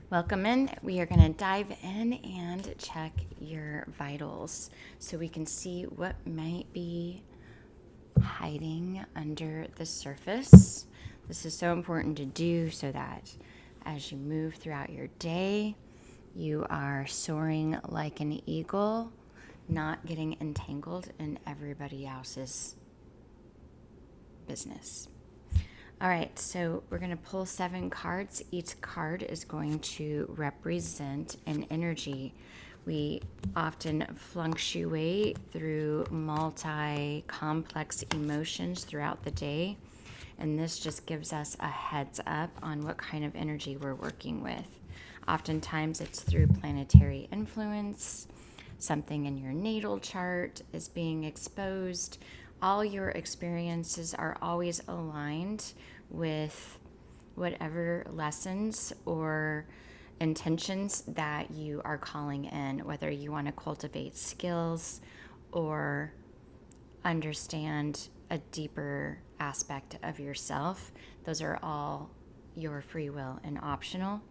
Welcome in. We are going to dive in and check your vitals so we can see what might be hiding under the surface. This is so important to do so that as you move throughout your day, you are soaring like an eagle, not getting entangled in everybody else's business. All right, so we're going to pull 7 cards. Each card is going to represent an energy. We often fluctuate through multi-complex emotions throughout the day, and this just gives us a heads up on what kind of energy we're working with. Oftentimes it's through planetary influence, something in your natal chart is being exposed. All your experiences are always aligned with whatever lessons or intentions that you are calling in, whether you want to cultivate skills or understand a deeper aspect of yourself. Those are all your free will and optional.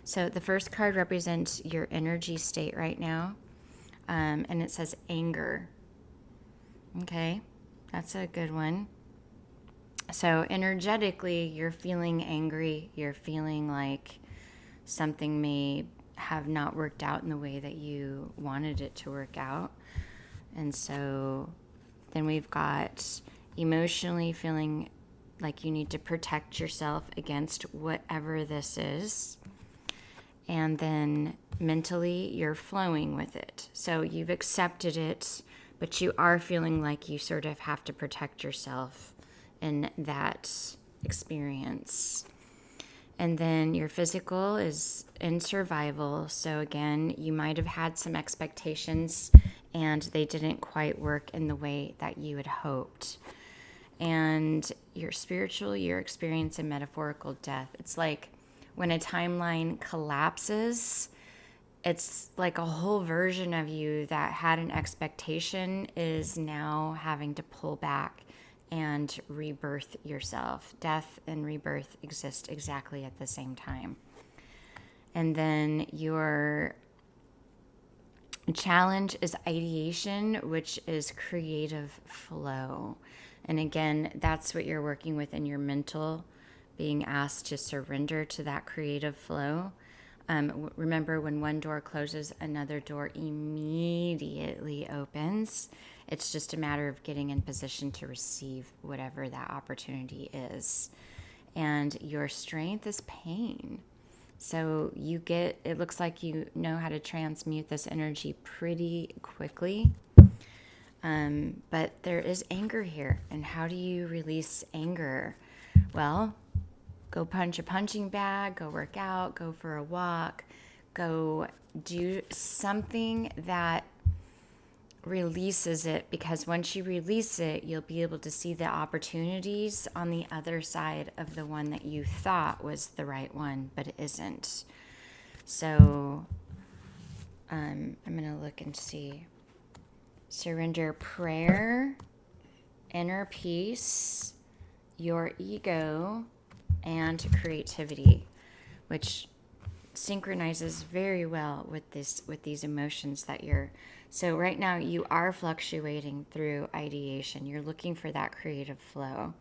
So the first card represents your energy state right now, and it says anger. Okay, that's a good one. So energetically, you're feeling angry. You're feeling like something may have not worked out in the way that you wanted it to work out. And so then we've got emotionally feeling like you need to protect yourself against whatever this is. And then mentally, you're flowing with it. So you've accepted it, but you are feeling like you sort of have to protect yourself in that experience. And then your physical is in survival. So again, you might have had some expectations and they didn't quite work in the way that you had hoped. And your spiritual, you're experiencing metaphorical death. It's like when a timeline collapses, it's like a whole version of you that had an expectation is now having to pull back and rebirth yourself. Death and rebirth exist exactly at the same time. And then your challenge is ideation, which is creative flow. And again, that's what you're working with in your mental, being asked to surrender to that creative flow. Remember, when one door closes, another door immediately opens. It's just a matter of getting in position to receive whatever that opportunity is. And your strength is pain. So it looks like you know how to transmute this energy pretty quickly. But there is anger here. And how do you release anger? Well, go punch a punching bag, go work out, go for a walk, go do something that releases it, because once you release it, you'll be able to see the opportunities on the other side of the one that you thought was the right one, but it isn't. So I'm going to look and see. Surrender prayer, inner peace, your ego, and creativity, which synchronizes very well with these emotions that you're. So right now you are fluctuating through ideation. You're looking for that creative flow,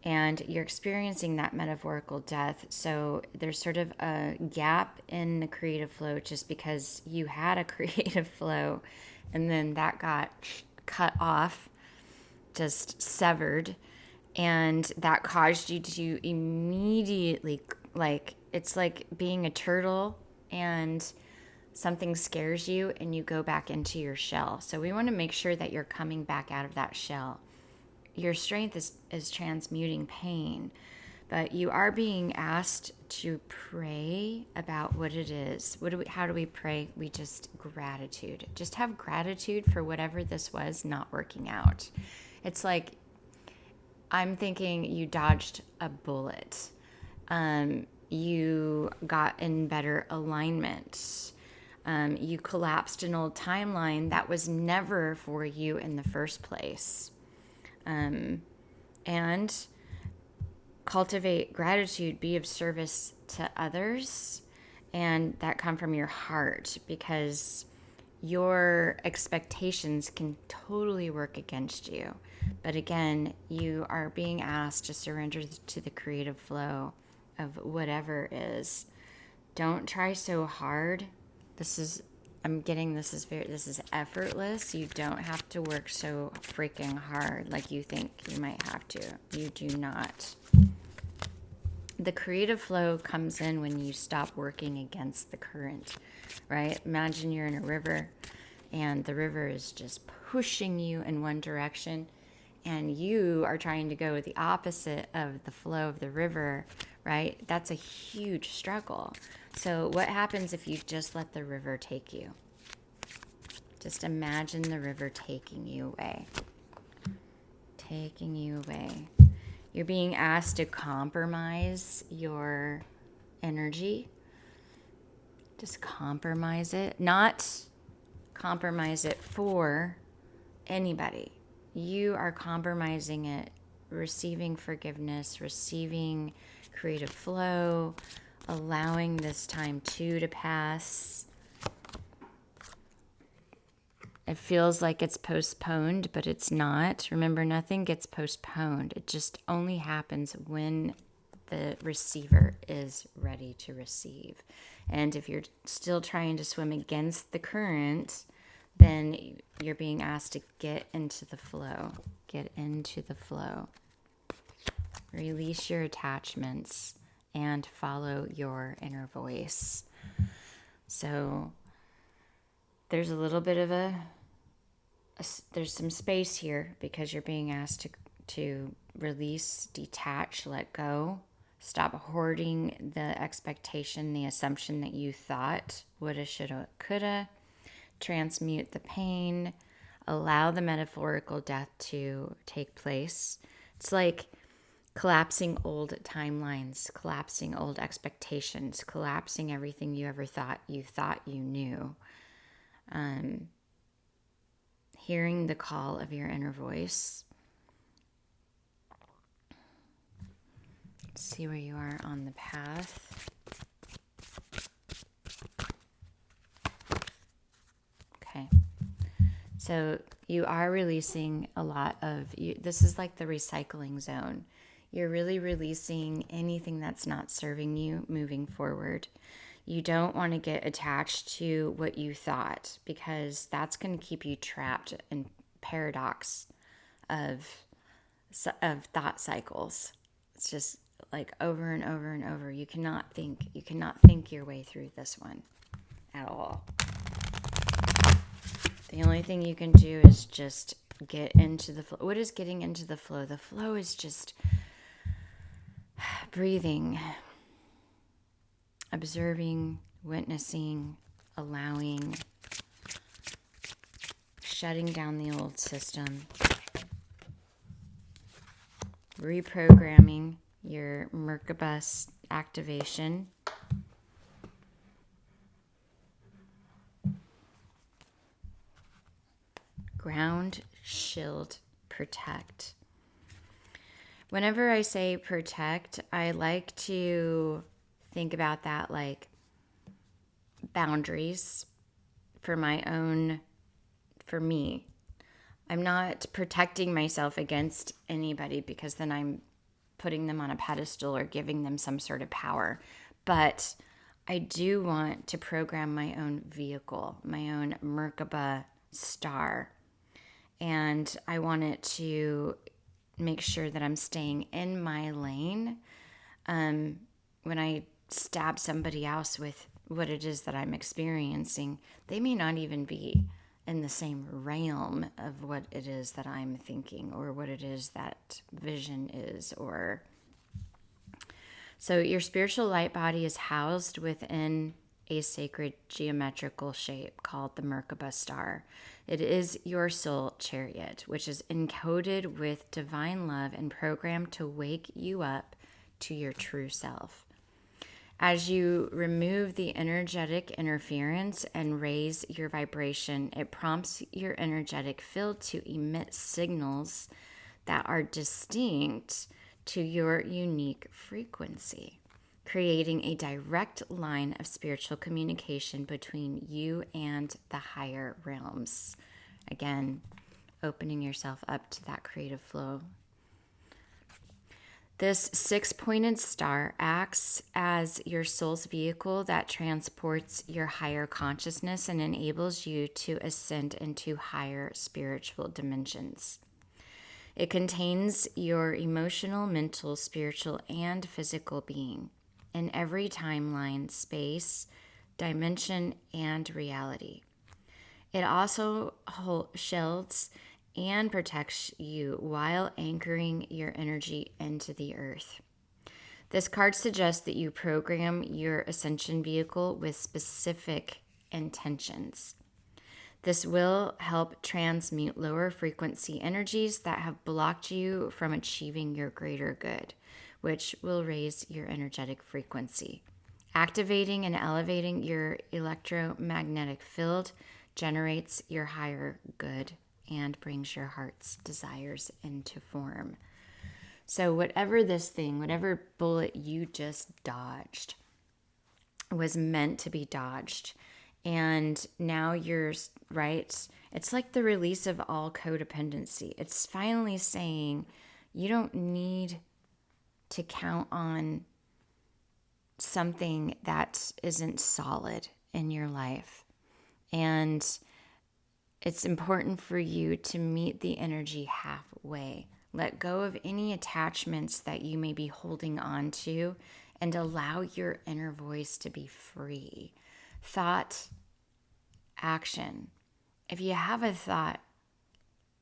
and you're experiencing that metaphorical death. So there's sort of a gap in the creative flow just because you had a creative flow and then that got cut off, just severed, and that caused you to immediately, like, it's like being a turtle and something scares you and you go back into your shell. So we want to make sure that you're coming back out of that shell. Your strength is transmuting pain, but you are being asked to pray about what it is. How do we pray? We just gratitude. Just have gratitude for whatever this was not working out. It's like, I'm thinking you dodged a bullet. You got in better alignment. You collapsed an old timeline that was never for you in the first place. And cultivate gratitude, be of service to others, and that come from your heart, because your expectations can totally work against you. But again, you are being asked to surrender to the creative flow of whatever is. Don't try so hard. This is, I'm getting, this is effortless. You don't have to work so freaking hard like you think you might have to. You do not. The creative flow comes in when you stop working against the current, right? Imagine you're in a river and the river is just pushing you in one direction and you are trying to go the opposite of the flow of the river, right? That's a huge struggle. So what happens if you just let the river take you? Just imagine the river taking you away. Taking you away. You're being asked to compromise your energy. Just compromise it. Not compromise it for anybody. You are compromising it, receiving forgiveness, receiving creative flow, allowing this time too to pass. It feels like it's postponed, but it's not. Remember, nothing gets postponed. It just only happens when the receiver is ready to receive. And if you're still trying to swim against the current, then you're being asked to get into the flow. Get into the flow. Release your attachments and follow your inner voice. So there's a little bit of there's some space here because you're being asked to release, detach, let go. Stop hoarding the expectation, the assumption that you thought woulda, shoulda, coulda. Transmute the pain. Allow the metaphorical death to take place. It's like collapsing old timelines, collapsing old expectations, collapsing everything you ever thought you knew. Hearing the call of your inner voice. See where you are on the path. Okay. So you are releasing a lot of, this is like the recycling zone. You're really releasing anything that's not serving you moving forward. You don't want to get attached to what you thought, because that's going to keep you trapped in paradox of thought cycles. It's just like over and over and over. You cannot think your way through this one at all. The only thing you can do is just get into the flow. What is getting into the flow? The flow is just breathing, observing, witnessing, allowing, shutting down the old system, reprogramming your Merkaba activation. Ground, shield, protect. Whenever I say protect, I like to think about that like boundaries for me. I'm not protecting myself against anybody, because then I'm putting them on a pedestal or giving them some sort of power. But I do want to program my own vehicle, my own Merkaba star. And I want it to make sure that I'm staying in my lane. When I stab somebody else with what it is that I'm experiencing, they may not even be in the same realm of what it is that I'm thinking, or what it is that vision is, or so your spiritual light body is housed within a sacred geometrical shape called the Merkaba star. It is your soul chariot, which is encoded with divine love and programmed to wake you up to your true self. As you remove the energetic interference and raise your vibration, it prompts your energetic field to emit signals that are distinct to your unique frequency, creating a direct line of spiritual communication between you and the higher realms. Again, opening yourself up to that creative flow. This 6-pointed star acts as your soul's vehicle that transports your higher consciousness and enables you to ascend into higher spiritual dimensions. It contains your emotional, mental, spiritual, and physical being in every timeline, space, dimension, and reality. It also shields and protects you while anchoring your energy into the earth. This card suggests that you program your ascension vehicle with specific intentions. This will help transmute lower frequency energies that have blocked you from achieving your greater good, which will raise your energetic frequency. Activating and elevating your electromagnetic field generates your higher good and brings your heart's desires into form. So whatever bullet you just dodged was meant to be dodged. And now you're right. It's like the release of all codependency. It's finally saying you don't need to count on something that isn't solid in your life. And it's important for you to meet the energy halfway. Let go of any attachments that you may be holding on to and allow your inner voice to be free. Thought, action. If you have a thought,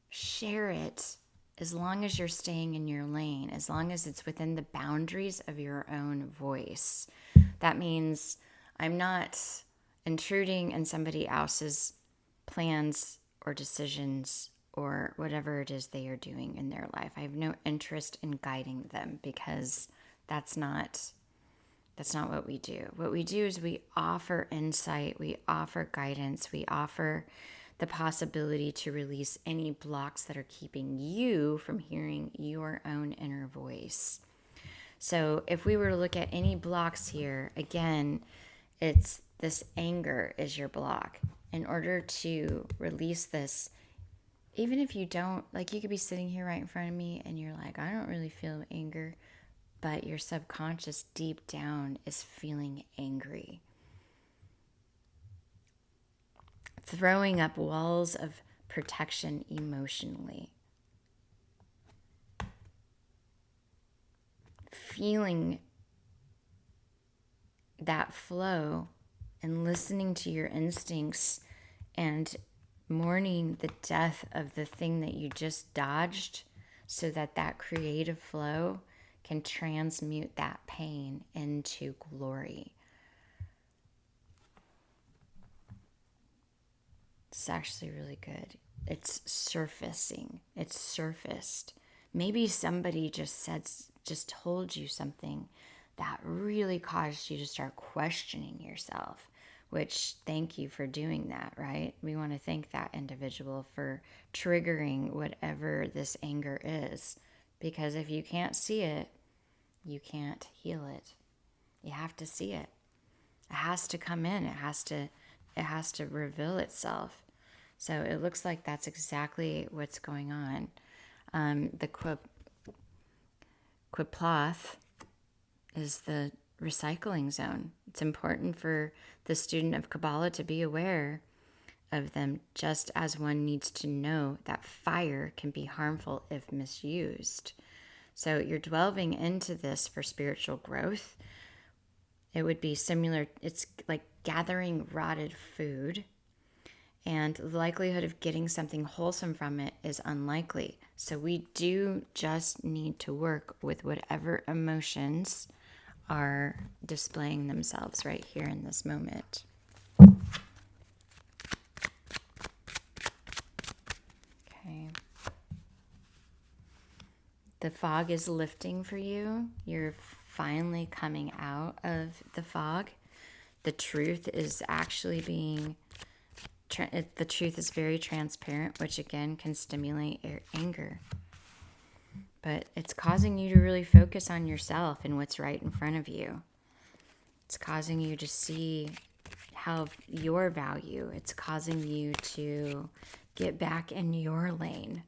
share it as long as you're staying in your lane, as long as it's within the boundaries of your own voice. That means I'm not intruding in somebody else's plans or decisions or whatever it is they are doing in their life. I have no interest in guiding them because that's not what we do. What we do is we offer insight, we offer guidance, we offer the possibility to release any blocks that are keeping you from hearing your own inner voice. So if we were to look at any blocks here, again, it's this anger is your block. In order to release this, even if you don't, like you could be sitting here right in front of me and you're like, I don't really feel anger, but your subconscious deep down is feeling angry. Throwing up walls of protection emotionally. Feeling that flow and listening to your instincts and mourning the death of the thing that you just dodged so that that creative flow can transmute that pain into glory. It's actually really good. It's surfacing. It's surfaced. Maybe somebody just told you something that really caused you to start questioning yourself, which thank you for doing that, right? We want to thank that individual for triggering whatever this anger is, because if you can't see it, you can't heal it. You have to see it. It has to come in. It has to reveal itself. So it looks like that's exactly what's going on. The Qiploth is the recycling zone. It's important for the student of Kabbalah to be aware of them, just as one needs to know that fire can be harmful if misused. So you're delving into this for spiritual growth. It would be similar. It's like gathering rotted food, and the likelihood of getting something wholesome from it is unlikely. So we do just need to work with whatever emotions are displaying themselves right here in this moment. Okay. The fog is lifting for you. You're finally coming out of the fog. The truth is actually the truth is very transparent, which again can stimulate anger. But it's causing you to really focus on yourself and what's right in front of you. It's causing you to see how your value, it's causing you to get back in your lane.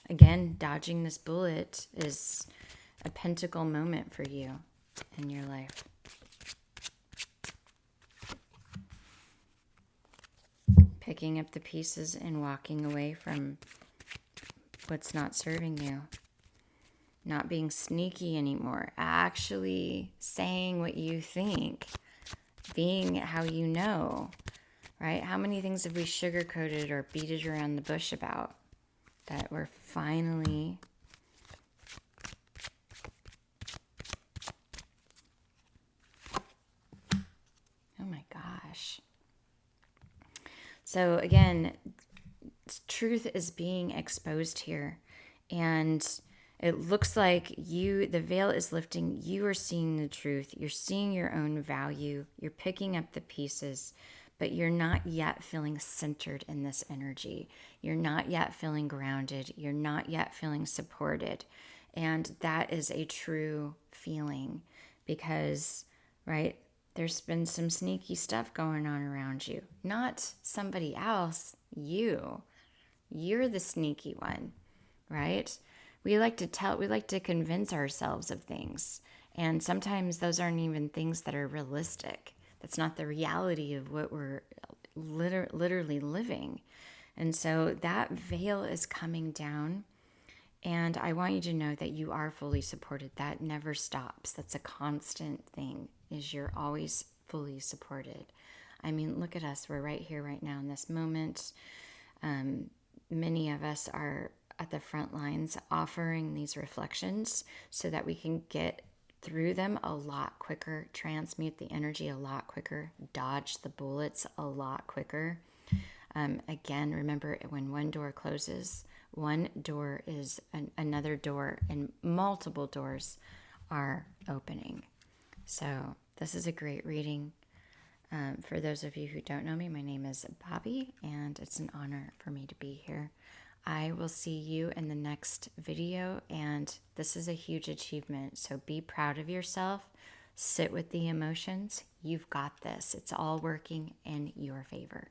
Again, dodging this bullet is a pentacle moment for you in your life. Picking up the pieces and walking away from what's not serving you. Not being sneaky anymore. Actually saying what you think. Being how you know. Right? How many things have we sugarcoated or beated around the bush about that we're finally oh my gosh. So again, truth is being exposed here, and it looks like the veil is lifting. You are seeing the truth. You're seeing your own value. You're picking up the pieces, but you're not yet feeling centered in this energy. You're not yet feeling grounded. You're not yet feeling supported. And that is a true feeling because, right, there's been some sneaky stuff going on around you. Not somebody else, you. You're the sneaky one, right? We like to convince ourselves of things. And sometimes those aren't even things that are realistic. That's not the reality of what we're literally living. And so that veil is coming down. And I want you to know that you are fully supported. That never stops. That's a constant thing, is you're always fully supported. I mean, look at us. We're right here, right now in this moment. Many of us are at the front lines offering these reflections so that we can get through them a lot quicker, transmute the energy a lot quicker, dodge the bullets a lot quicker. Again, remember, when one door closes, one door is another door, and multiple doors are opening. So this is a great reading. For those of you who don't know me, my name is Bobby, and it's an honor for me to be here. I will see you in the next video, and this is a huge achievement. So be proud of yourself. Sit with the emotions. You've got this. It's all working in your favor.